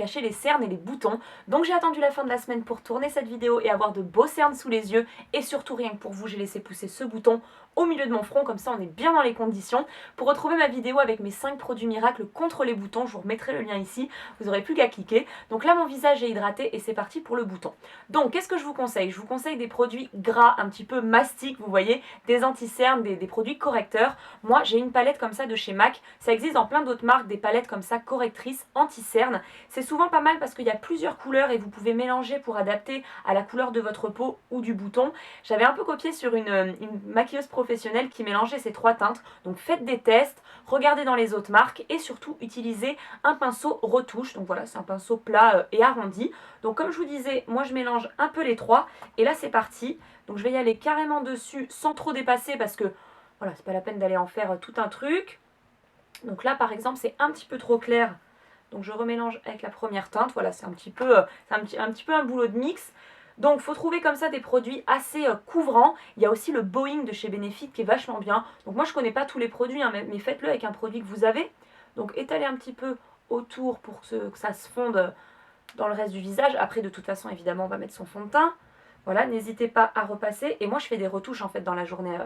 cacher les cernes et les boutons. Donc j'ai attendu la fin de la semaine pour tourner cette vidéo et avoir de beaux cernes sous les yeux. Et surtout rien que pour vous, j'ai laissé pousser ce bouton au milieu de mon front, comme ça on est bien dans les conditions. Pour retrouver ma vidéo avec mes 5 produits miracles contre les boutons, je vous remettrai le lien ici, vous n'aurez plus qu'à cliquer. Donc là mon visage est hydraté et c'est parti pour le bouton. Donc qu'est-ce que je vous conseille? Je vous conseille des produits gras, un petit peu mastiques, vous voyez, des anti-cernes, des produits correcteurs. Moi j'ai une palette comme ça de chez MAC, ça existe dans plein d'autres marques, des palettes comme ça correctrices, anti-cernes. C'est souvent pas mal parce qu'il y a plusieurs couleurs et vous pouvez mélanger pour adapter à la couleur de votre peau ou du bouton. J'avais un peu copié sur une maquilleuse professionnelle qui mélangeait ces 3 teintes, donc faites des tests, regardez dans les autres marques et surtout utilisez un pinceau retouche. Donc voilà, c'est un pinceau plat et arrondi. Donc comme je vous disais, moi je mélange un peu les 3 et là c'est parti. Donc je vais y aller carrément dessus sans trop dépasser parce que voilà, c'est pas la peine d'aller en faire tout un truc. Donc là par exemple c'est un petit peu trop clair, donc je remélange avec la première teinte. Voilà, c'est un petit peu un boulot de mix. Donc il faut trouver comme ça des produits assez couvrants. Il y a aussi le Boeing de chez Benefit qui est vachement bien. Donc moi je connais pas tous les produits, hein, mais faites-le avec un produit que vous avez. Donc étalez un petit peu autour pour que ça se fonde dans le reste du visage. Après de toute façon évidemment on va mettre son fond de teint. Voilà, n'hésitez pas à repasser. Et moi je fais des retouches en fait dans la journée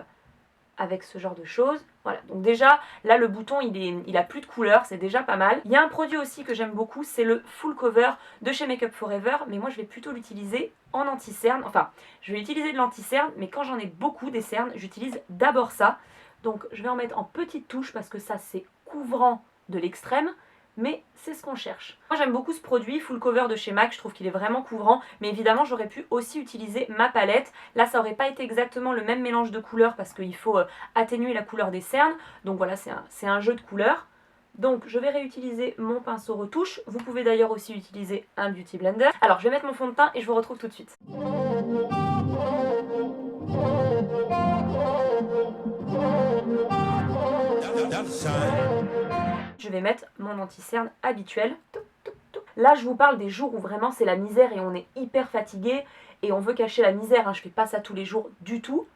avec ce genre de choses. Voilà, donc déjà là le bouton il a plus de couleur, c'est déjà pas mal. Il y a un produit aussi que j'aime beaucoup, c'est le Full Cover de chez Make Up Forever, mais moi je vais plutôt l'utiliser en anti-cerne. Enfin, je vais utiliser de l'anti-cerne, mais quand j'en ai beaucoup des cernes, j'utilise d'abord ça. Donc je vais en mettre en petites touches parce que ça c'est couvrant de l'extrême, mais c'est ce qu'on cherche. Moi j'aime beaucoup ce produit Full Cover de chez MAC, je trouve qu'il est vraiment couvrant, mais évidemment j'aurais pu aussi utiliser ma palette. Là ça aurait pas été exactement le même mélange de couleurs parce qu'il faut atténuer la couleur des cernes, donc voilà, c'est un jeu de couleurs. Donc je vais réutiliser mon pinceau retouche, vous pouvez d'ailleurs aussi utiliser un Beauty Blender. Alors je vais mettre mon fond de teint et je vous retrouve tout de suite. Je vais mettre mon anti-cerne habituel. Là je vous parle des jours où vraiment c'est la misère et on est hyper fatigué et on veut cacher la misère, hein. Je fais pas ça tous les jours du tout.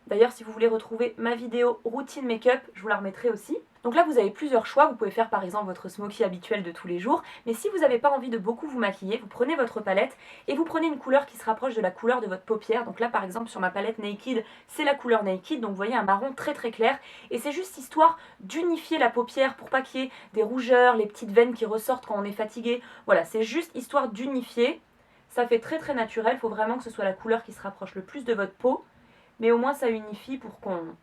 D'ailleurs si vous voulez retrouver ma vidéo routine make-up, je vous la remettrai aussi. Donc là vous avez plusieurs choix, vous pouvez faire par exemple votre smoky habituel de tous les jours, mais si vous n'avez pas envie de beaucoup vous maquiller, vous prenez votre palette et vous prenez une couleur qui se rapproche de la couleur de votre paupière. Donc là par exemple sur ma palette Naked, c'est la couleur Naked, donc vous voyez un marron très très clair, et c'est juste histoire d'unifier la paupière pour pas qu'il y ait des rougeurs, les petites veines qui ressortent quand on est fatigué. Voilà, c'est juste histoire d'unifier. Ça fait très très naturel, il faut vraiment que ce soit la couleur qui se rapproche le plus de votre peau, mais au moins ça unifie pour qu'on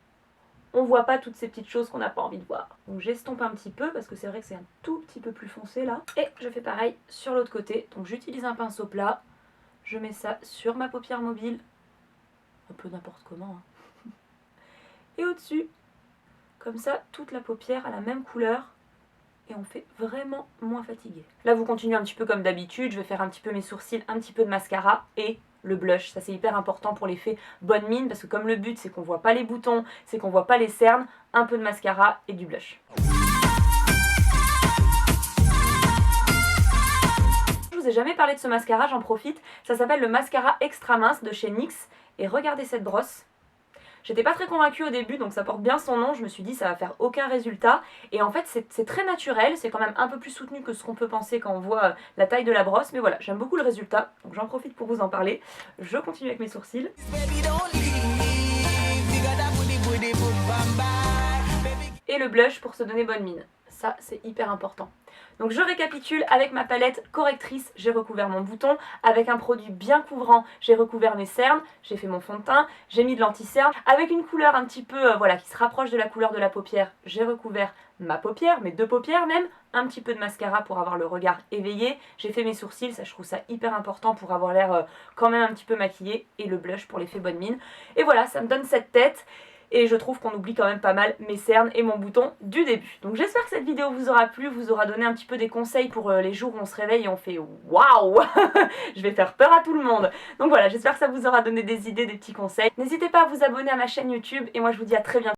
voit pas toutes ces petites choses qu'on n'a pas envie de voir. Donc j'estompe un petit peu parce que c'est vrai que c'est un tout petit peu plus foncé là. Et je fais pareil sur l'autre côté. Donc j'utilise un pinceau plat, je mets ça sur ma paupière mobile, un peu n'importe comment, hein. Et au-dessus, comme ça, toute la paupière a la même couleur et on fait vraiment moins fatigué. Là vous continuez un petit peu comme d'habitude, je vais faire un petit peu mes sourcils, un petit peu de mascara et le blush. Ça c'est hyper important pour l'effet bonne mine parce que comme le but c'est qu'on voit pas les boutons, c'est qu'on voit pas les cernes, un peu de mascara et du blush. Je vous ai jamais parlé de ce mascara, j'en profite. Ça s'appelle le mascara extra mince de chez NYX et regardez cette brosse. J'étais pas très convaincue au début, donc ça porte bien son nom, je me suis dit ça va faire aucun résultat. Et en fait c'est très naturel, c'est quand même un peu plus soutenu que ce qu'on peut penser quand on voit la taille de la brosse. Mais voilà, j'aime beaucoup le résultat, donc j'en profite pour vous en parler. Je continue avec mes sourcils. Et le blush pour se donner bonne mine. Ça c'est hyper important. Donc je récapitule, avec ma palette correctrice, j'ai recouvert mon bouton, avec un produit bien couvrant, j'ai recouvert mes cernes, j'ai fait mon fond de teint, j'ai mis de l'anti-cerne, avec une couleur un petit peu voilà, qui se rapproche de la couleur de la paupière, j'ai recouvert ma paupière, mes 2 paupières même, un petit peu de mascara pour avoir le regard éveillé, j'ai fait mes sourcils, ça je trouve ça hyper important pour avoir l'air quand même un petit peu maquillé, et le blush pour l'effet bonne mine. Et voilà, ça me donne cette tête. Et je trouve qu'on oublie quand même pas mal mes cernes et mon bouton du début. Donc j'espère que cette vidéo vous aura plu, vous aura donné un petit peu des conseils pour les jours où on se réveille et on fait waouh. Je vais faire peur à tout le monde. Donc voilà, j'espère que ça vous aura donné des idées, des petits conseils. N'hésitez pas à vous abonner à ma chaîne YouTube et moi je vous dis à très bientôt.